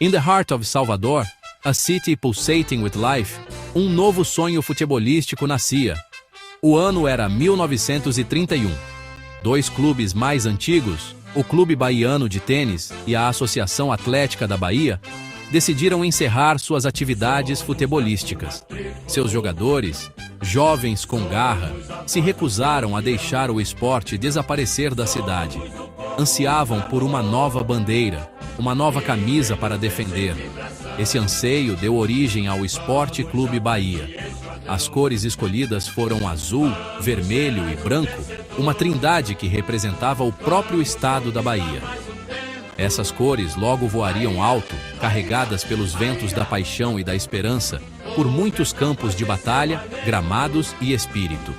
In the heart of Salvador, a city pulsating with life, um novo sonho futebolístico nascia. O ano era 1931. Dois clubes mais antigos, o Clube Baiano de Tênis e a Associação Atlética da Bahia, decidiram encerrar suas atividades futebolísticas. Seus jogadores, jovens com garra, se recusaram a deixar o esporte desaparecer da cidade. Ansiavam por uma nova bandeira, uma nova camisa para defender. Esse anseio deu origem ao Esporte Clube Bahia. As cores escolhidas foram azul, vermelho e branco, uma trindade que representava o próprio estado da Bahia. Essas cores logo voariam alto, carregadas pelos ventos da paixão e da esperança, por muitos campos de batalha, gramados e espírito.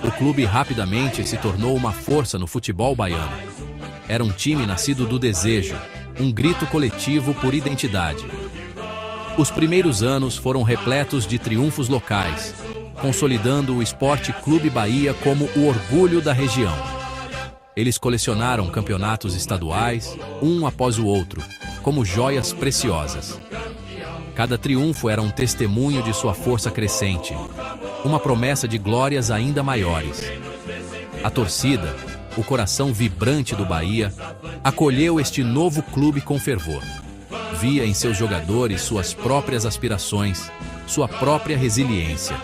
O clube rapidamente se tornou uma força no futebol baiano. Era um time nascido do desejo, um grito coletivo por identidade. Os primeiros anos foram repletos de triunfos locais, consolidando o Esporte Clube Bahia como o orgulho da região. Eles colecionaram campeonatos estaduais, um após o outro, como joias preciosas. Cada triunfo era um testemunho de sua força crescente, uma promessa de glórias ainda maiores. A torcida, o coração vibrante do Bahia, acolheu este novo clube com fervor. Via em seus jogadores suas próprias aspirações, sua própria resiliência.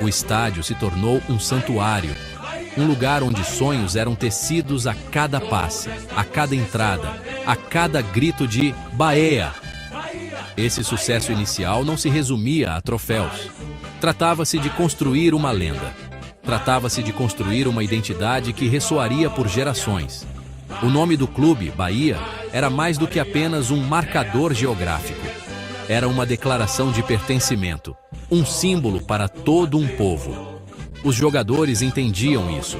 O estádio se tornou um santuário, um lugar onde sonhos eram tecidos a cada passe, a cada entrada, a cada grito de Bahia. Esse sucesso inicial não se resumia a troféus. Tratava-se de construir uma lenda. Tratava-se de construir uma identidade que ressoaria por gerações. O nome do clube, Bahia, era mais do que apenas um marcador geográfico. Era uma declaração de pertencimento, um símbolo para todo um povo. Os jogadores entendiam isso.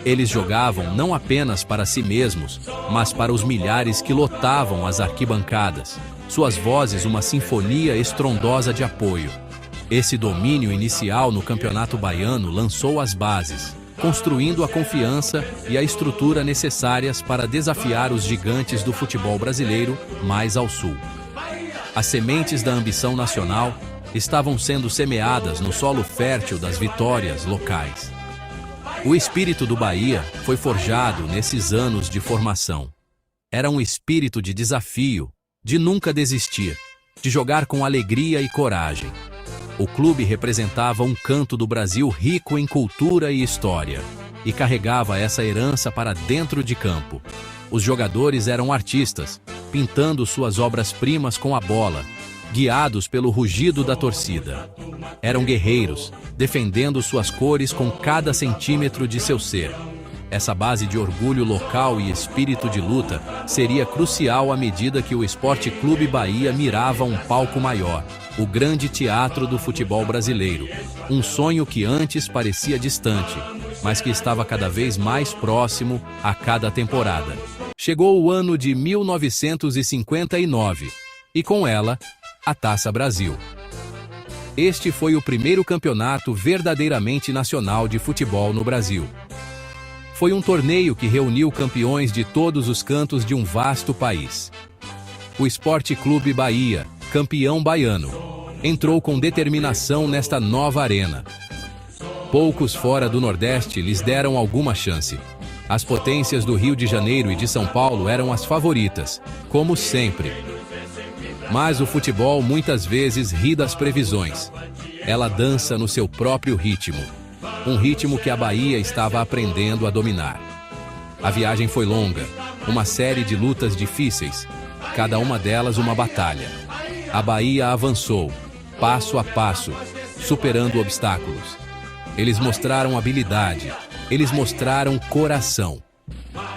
Eles jogavam não apenas para si mesmos, mas para os milhares que lotavam as arquibancadas. Suas vozes uma sinfonia estrondosa de apoio. Esse domínio inicial no Campeonato Baiano lançou as bases, construindo a confiança e a estrutura necessárias para desafiar os gigantes do futebol brasileiro mais ao sul. As sementes da ambição nacional estavam sendo semeadas no solo fértil das vitórias locais. O espírito do Bahia foi forjado nesses anos de formação. Era um espírito de desafio, de nunca desistir, de jogar com alegria e coragem. O clube representava um canto do Brasil rico em cultura e história, e carregava essa herança para dentro de campo. Os jogadores eram artistas, pintando suas obras-primas com a bola, guiados pelo rugido da torcida. Eram guerreiros, defendendo suas cores com cada centímetro de seu ser. Essa base de orgulho local e espírito de luta seria crucial à medida que o Esporte Clube Bahia mirava um palco maior, o grande teatro do futebol brasileiro, um sonho que antes parecia distante, mas que estava cada vez mais próximo a cada temporada. Chegou o ano de 1959, e com ela, a Taça Brasil. Este foi o primeiro campeonato verdadeiramente nacional de futebol no Brasil. Foi um torneio que reuniu campeões de todos os cantos de um vasto país. O Esporte Clube Bahia, campeão baiano, entrou com determinação nesta nova arena. Poucos fora do Nordeste lhes deram alguma chance. As potências do Rio de Janeiro e de São Paulo eram as favoritas, como sempre. Mas o futebol muitas vezes ri das previsões. Ela dança no seu próprio ritmo. Um ritmo que a Bahia estava aprendendo a dominar. A viagem foi longa, uma série de lutas difíceis, cada uma delas uma batalha. A Bahia avançou, passo a passo, superando obstáculos. Eles mostraram habilidade, eles mostraram coração.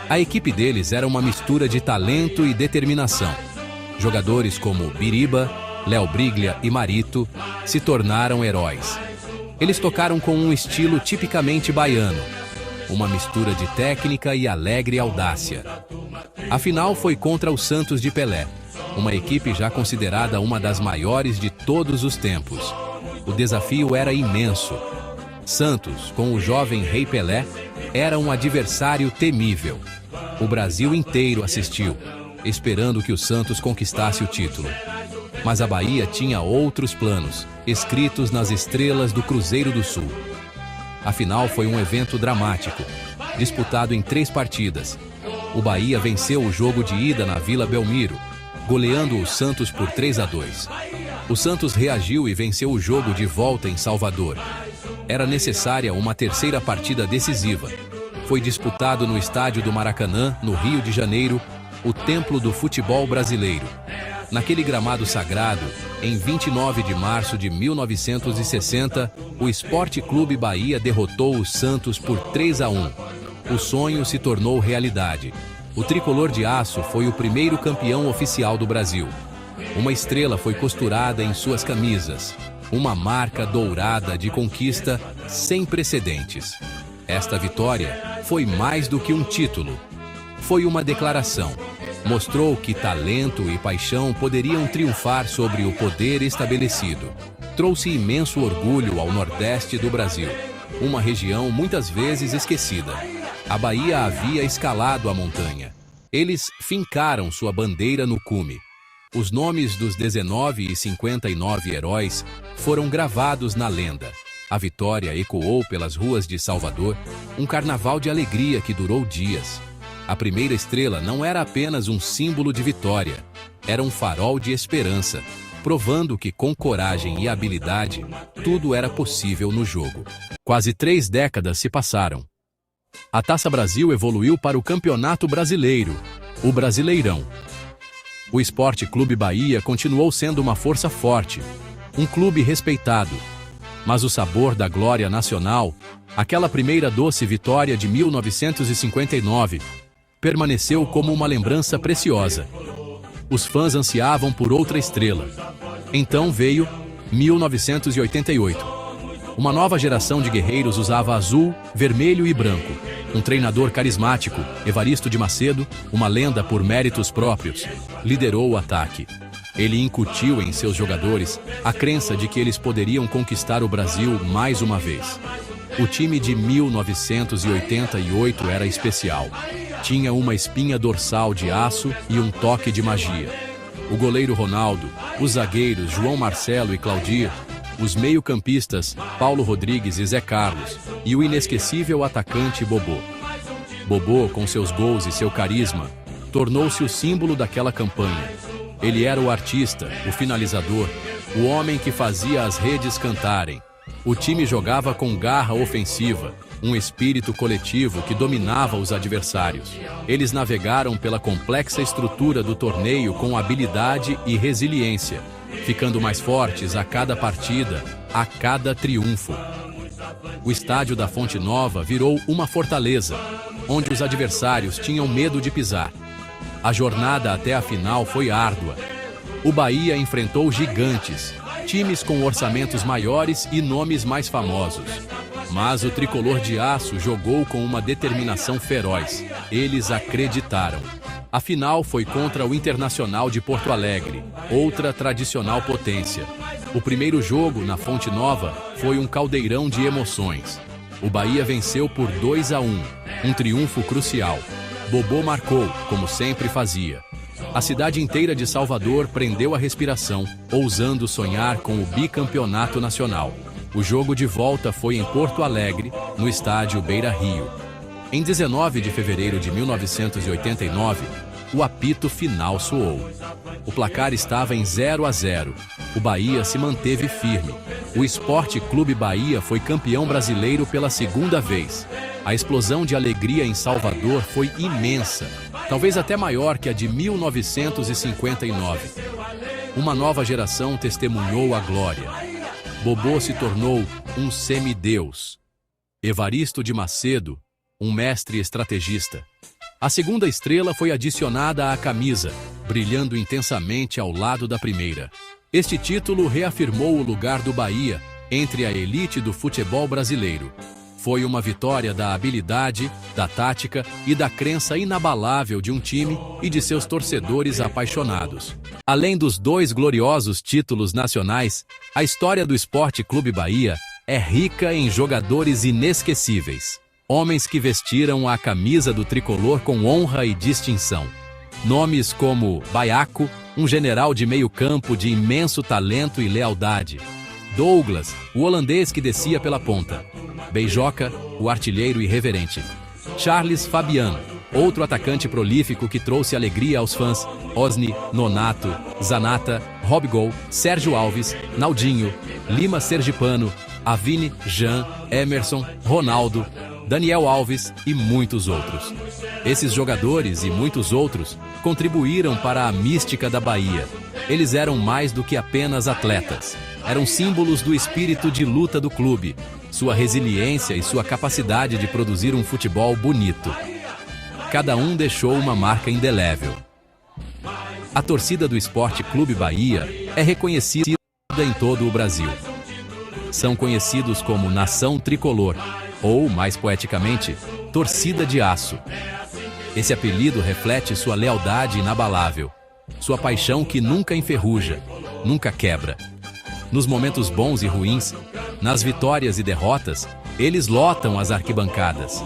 A equipe deles era uma mistura de talento e determinação. Jogadores como Biriba, Léo Briglia e Marito se tornaram heróis. Eles tocaram com um estilo tipicamente baiano, uma mistura de técnica e alegre audácia. A final foi contra o Santos de Pelé, uma equipe já considerada uma das maiores de todos os tempos. O desafio era imenso. Santos, com o jovem Rei Pelé, era um adversário temível. O Brasil inteiro assistiu. esperando que o Santos conquistasse o título. Mas a Bahia tinha outros planos, escritos nas estrelas do Cruzeiro do Sul. A final foi um evento dramático, disputado em 3 partidas. O Bahia venceu o jogo de ida na Vila Belmiro, goleando o Santos por 3-2. O Santos reagiu e venceu o jogo de volta em Salvador. Era necessária uma terceira partida decisiva. Foi disputado no estádio do Maracanã, no Rio de Janeiro, o templo do futebol brasileiro. Naquele gramado sagrado, em 29 de março de 1960, o Sport Clube Bahia derrotou o Santos por 3-1. O sonho se tornou realidade. O tricolor de aço foi o primeiro campeão oficial do Brasil. Uma estrela foi costurada em suas camisas. Uma marca dourada de conquista sem precedentes. Esta vitória foi mais do que um título. Foi uma declaração. Mostrou que talento e paixão poderiam triunfar sobre o poder estabelecido. Trouxe imenso orgulho ao Nordeste do Brasil, uma região muitas vezes esquecida. A Bahia havia escalado a montanha. Eles fincaram sua bandeira no cume. Os nomes dos 19 e 59 heróis foram gravados na lenda. A vitória ecoou pelas ruas de Salvador, um carnaval de alegria que durou dias. A primeira estrela não era apenas um símbolo de vitória, era um farol de esperança, provando que com coragem e habilidade, tudo era possível no jogo. Quase 3 décadas se passaram. A Taça Brasil evoluiu para o Campeonato Brasileiro, o Brasileirão. O Sport Clube Bahia continuou sendo uma força forte, um clube respeitado. Mas o sabor da glória nacional, aquela primeira doce vitória de 1959, permaneceu como uma lembrança preciosa. Os fãs ansiavam por outra estrela. Então veio 1988. Uma nova geração de guerreiros usava azul, vermelho e branco. Um treinador carismático, Evaristo de Macedo, uma lenda por méritos próprios, liderou o ataque. Ele incutiu em seus jogadores a crença de que eles poderiam conquistar o Brasil mais uma vez. O time de 1988 era especial. Tinha uma espinha dorsal de aço e um toque de magia. O goleiro Ronaldo, os zagueiros João Marcelo e Claudir, os meio-campistas Paulo Rodrigues e Zé Carlos e o inesquecível atacante Bobô. Bobô, com seus gols e seu carisma, tornou-se o símbolo daquela campanha. Ele era o artista, o finalizador, o homem que fazia as redes cantarem. O time jogava com garra ofensiva, um espírito coletivo que dominava os adversários. Eles navegaram pela complexa estrutura do torneio com habilidade e resiliência, ficando mais fortes a cada partida, a cada triunfo. O estádio da Fonte Nova virou uma fortaleza, onde os adversários tinham medo de pisar. A jornada até a final foi árdua. O Bahia enfrentou gigantes, times com orçamentos maiores e nomes mais famosos. Mas o tricolor de aço jogou com uma determinação feroz. Eles acreditaram. A final foi contra o Internacional de Porto Alegre, outra tradicional potência. O primeiro jogo, na Fonte Nova, foi um caldeirão de emoções. O Bahia venceu por 2-1, um triunfo crucial. Bobô marcou, como sempre fazia. A cidade inteira de Salvador prendeu a respiração, ousando sonhar com o bicampeonato nacional. O jogo de volta foi em Porto Alegre, no estádio Beira-Rio. Em 19 de fevereiro de 1989, o apito final soou. O placar estava em 0-0. O Bahia se manteve firme. O Sport Clube Bahia foi campeão brasileiro pela segunda vez. A explosão de alegria em Salvador foi imensa, talvez até maior que a de 1959. Uma nova geração testemunhou a glória. Bobô se tornou um semideus. Evaristo de Macedo, um mestre estrategista. A segunda estrela foi adicionada à camisa, brilhando intensamente ao lado da primeira. Este título reafirmou o lugar do Bahia entre a elite do futebol brasileiro. Foi uma vitória da habilidade, da tática e da crença inabalável de um time e de seus torcedores apaixonados. Além dos 2 gloriosos títulos nacionais, a história do Sport Clube Bahia é rica em jogadores inesquecíveis. Homens que vestiram a camisa do tricolor com honra e distinção. Nomes como Baiaco, um general de meio campo de imenso talento e lealdade. Douglas, o holandês que descia pela ponta. Beijoca, o artilheiro irreverente. Charles Fabian, outro atacante prolífico que trouxe alegria aos fãs. Osni, Nonato, Zanata, Robigol, Sérgio Alves, Naldinho, Lima Sergipano, Avini, Jean, Emerson, Ronaldo, Daniel Alves e muitos outros. Esses jogadores e muitos outros contribuíram para a mística da Bahia. Eles eram mais do que apenas atletas. Eram símbolos do espírito de luta do clube, sua resiliência e sua capacidade de produzir um futebol bonito. Cada um deixou uma marca indelével. A torcida do Esporte Clube Bahia é reconhecida em todo o Brasil. São conhecidos como Nação Tricolor, ou, mais poeticamente, Torcida de Aço. Esse apelido reflete sua lealdade inabalável, sua paixão que nunca enferruja, nunca quebra. Nos momentos bons e ruins, nas vitórias e derrotas, eles lotam as arquibancadas.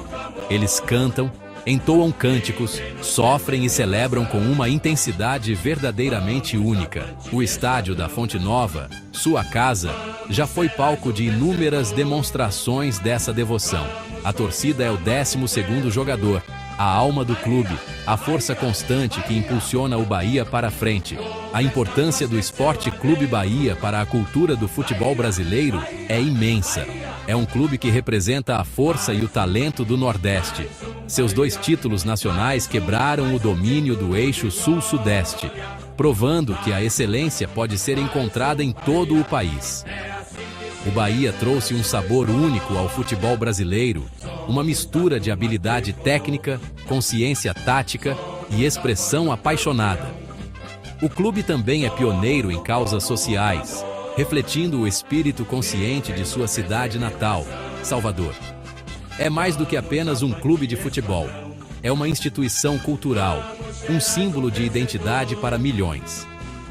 Eles cantam, entoam cânticos, sofrem e celebram com uma intensidade verdadeiramente única. O estádio da Fonte Nova, sua casa, já foi palco de inúmeras demonstrações dessa devoção. A torcida é o 12º jogador, a alma do clube, a força constante que impulsiona o Bahia para a frente. A importância do Esporte Clube Bahia para a cultura do futebol brasileiro é imensa. É um clube que representa a força e o talento do Nordeste. Seus 2 títulos nacionais quebraram o domínio do eixo Sul-Sudeste, provando que a excelência pode ser encontrada em todo o país. O Bahia trouxe um sabor único ao futebol brasileiro, uma mistura de habilidade técnica, consciência tática e expressão apaixonada. O clube também é pioneiro em causas sociais, refletindo o espírito consciente de sua cidade natal, Salvador. É mais do que apenas um clube de futebol. É uma instituição cultural, um símbolo de identidade para milhões.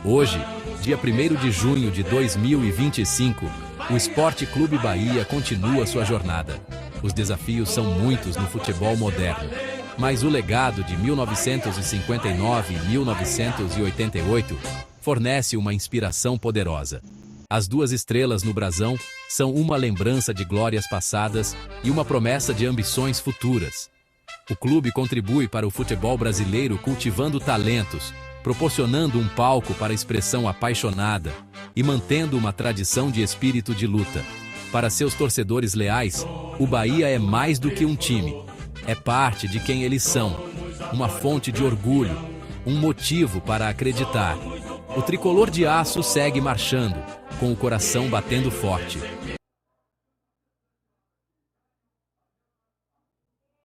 Hoje, dia 1º de junho de 2025, o Esporte Clube Bahia continua sua jornada. Os desafios são muitos no futebol moderno, mas o legado de 1959 e 1988 fornece uma inspiração poderosa. As 2 estrelas no brasão são uma lembrança de glórias passadas e uma promessa de ambições futuras. O clube contribui para o futebol brasileiro cultivando talentos, proporcionando um palco para expressão apaixonada e mantendo uma tradição de espírito de luta. Para seus torcedores leais, o Bahia é mais do que um time. É parte de quem eles são, uma fonte de orgulho, um motivo para acreditar. O tricolor de aço segue marchando, com o coração batendo forte.